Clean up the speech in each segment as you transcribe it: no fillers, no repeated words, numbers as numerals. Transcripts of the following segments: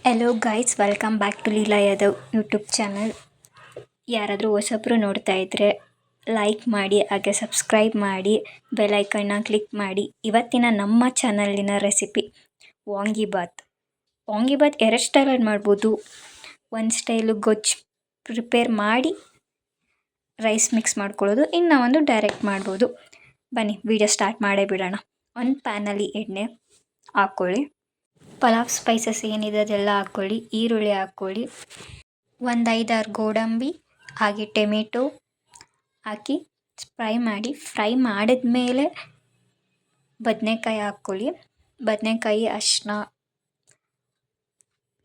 Hello guys, welcome back to Leela Yadav YouTube channel. ಯಾರಾದರೂ ಹೊಸಬ್ರು ನೋಡ್ತಾ ಇದ್ದರೆ ಲೈಕ್ ಮಾಡಿ, ಹಾಗೆ ಸಬ್ಸ್ಕ್ರೈಬ್ ಮಾಡಿ, ಬೆಲ್ ಐಕನ್ನ ಕ್ಲಿಕ್ ಮಾಡಿ. ಇವತ್ತಿನ ನಮ್ಮ ಚಾನಲಿನ ರೆಸಿಪಿ ವಾಂಗಿಬಾತ್. ವಾಂಗಿಬಾತ್ ಎರಡು ಸ್ಟೈಲಲ್ಲಿ ಮಾಡ್ಬೋದು. ಒಂದು ಸ್ಟೈಲು ಗೊಜ್ಜು ಪ್ರಿಪೇರ್ ಮಾಡಿ ರೈಸ್ ಮಿಕ್ಸ್ ಮಾಡ್ಕೊಳ್ಳೋದು, ಇನ್ನು ಒಂದು ಡೈರೆಕ್ಟ್ ಮಾಡ್ಬೋದು. ಬನ್ನಿ ವಿಡಿಯೋ ಸ್ಟಾರ್ಟ್ ಮಾಡೇ ಬಿಡೋಣ. ಒಂದು ಪ್ಯಾನಲ್ಲಿ ಎಣ್ಣೆ ಹಾಕ್ಕೊಳ್ಳಿ. ಪಲಾವ್ ಸ್ಪೈಸಸ್ ಏನಿದೆ ಅದೆಲ್ಲ ಹಾಕ್ಕೊಳ್ಳಿ. ಈರುಳ್ಳಿ ಹಾಕ್ಕೊಳ್ಳಿ. ಒಂದು 5-6 ಗೋಡಂಬಿ ಹಾಗೆ ಟೊಮೆಟೊ ಹಾಕಿ ಫ್ರೈ ಮಾಡಿ. ಫ್ರೈ ಮಾಡಿದ್ಮೇಲೆ ಬದನೆಕಾಯಿ ಹಾಕ್ಕೊಳ್ಳಿ. ಬದನೆಕಾಯಿ ಅರಿಶಿನ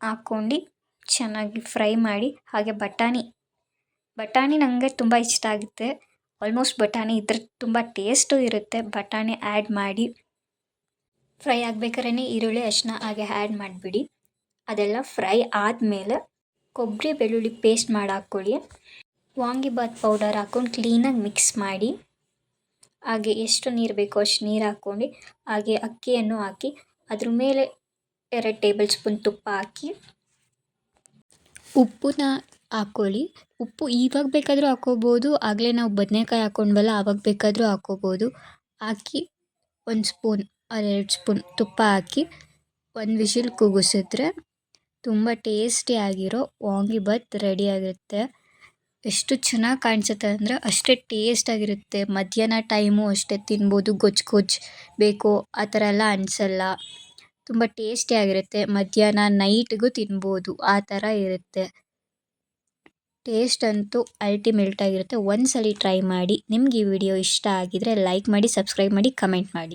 ಹಾಕ್ಕೊಂಡು ಚೆನ್ನಾಗಿ ಫ್ರೈ ಮಾಡಿ. ಹಾಗೆ ಬಟಾಣಿ ನನಗೆ ತುಂಬ ಇಷ್ಟ ಆಗುತ್ತೆ. ಆಲ್ಮೋಸ್ಟ್ ಬಟಾಣಿ ಇದ್ರೆ ತುಂಬ ಟೇಸ್ಟು ಇರುತ್ತೆ. ಬಟಾಣಿ ಆ್ಯಡ್ ಮಾಡಿ ಫ್ರೈ ಆಗ್ಬೇಕಾದ್ರೆ ಈರುಳ್ಳಿ ಅರಿಶಿನ ಹಾಗೆ ಆ್ಯಡ್ ಮಾಡಿಬಿಡಿ. ಅದೆಲ್ಲ ಫ್ರೈ ಆದಮೇಲೆ ಕೊಬ್ಬರಿ ಬೆಳ್ಳುಳ್ಳಿ ಪೇಸ್ಟ್ ಮಾಡಿ ಹಾಕ್ಕೊಳ್ಳಿ. ವಾಂಗಿಬಾತ್ ಪೌಡರ್ ಹಾಕ್ಕೊಂಡು ಕ್ಲೀನಾಗಿ ಮಿಕ್ಸ್ ಮಾಡಿ. ಹಾಗೆ ಎಷ್ಟು ನೀರು ಬೇಕೋ ಅಷ್ಟು ನೀರು ಹಾಕ್ಕೊಂಡು ಹಾಗೆ ಅಕ್ಕಿಯನ್ನು ಹಾಕಿ ಅದ್ರ ಮೇಲೆ 2 ಟೇಬಲ್ ಸ್ಪೂನ್ ತುಪ್ಪ ಹಾಕಿ ಉಪ್ಪನ್ನ ಹಾಕ್ಕೊಳ್ಳಿ. ಉಪ್ಪು ಇವಾಗ ಬೇಕಾದರೂ ಹಾಕ್ಕೋಬೋದು, ಆಗಲೇ ನಾವು ಬದನೆಕಾಯಿ ಹಾಕ್ಕೊಂಡ್ವಲ್ಲ ಆವಾಗ ಬೇಕಾದರೂ ಹಾಕ್ಕೋಬೋದು. ಹಾಕಿ 1 ಸ್ಪೂನ್ 2 ಸ್ಪೂನ್ ತುಪ್ಪ ಹಾಕಿ 1 ವಿಶಿಲ್ ಕೂಗಿಸಿದ್ರೆ ತುಂಬ ಟೇಸ್ಟಿಯಾಗಿರೋ ವಾಂಗಿಬಾತ್ ರೆಡಿ ಆಗುತ್ತೆ. ಎಷ್ಟು ಚೆನ್ನಾಗಿ ಕಾಣಿಸುತ್ತೆ ಅಂದರೆ ಅಷ್ಟೇ ಟೇಸ್ಟಾಗಿರುತ್ತೆ. ಮಧ್ಯಾಹ್ನ ಟೈಮು ಅಷ್ಟೇ ತಿನ್ಬೋದು. ಗೊಜ್ಜು ಬೇಕು ಆ ಥರ ಎಲ್ಲ ಅನಿಸಲ್ಲ. ತುಂಬ ಟೇಸ್ಟಿಯಾಗಿರುತ್ತೆ. ಮಧ್ಯಾಹ್ನ ನೈಟ್ಗೂ ತಿನ್ಬೋದು, ಆ ಥರ ಇರುತ್ತೆ. ಟೇಸ್ಟ್ ಅಂತೂ ಅಲ್ಟಿಮೇಟಾಗಿರುತ್ತೆ. ಒಂದ್ಸಲ ಟ್ರೈ ಮಾಡಿ. ನಿಮ್ಗೆ ಈ ವಿಡಿಯೋ ಇಷ್ಟ ಆಗಿದರೆ ಲೈಕ್ ಮಾಡಿ, ಸಬ್ಸ್ಕ್ರೈಬ್ ಮಾಡಿ, ಕಮೆಂಟ್ ಮಾಡಿ.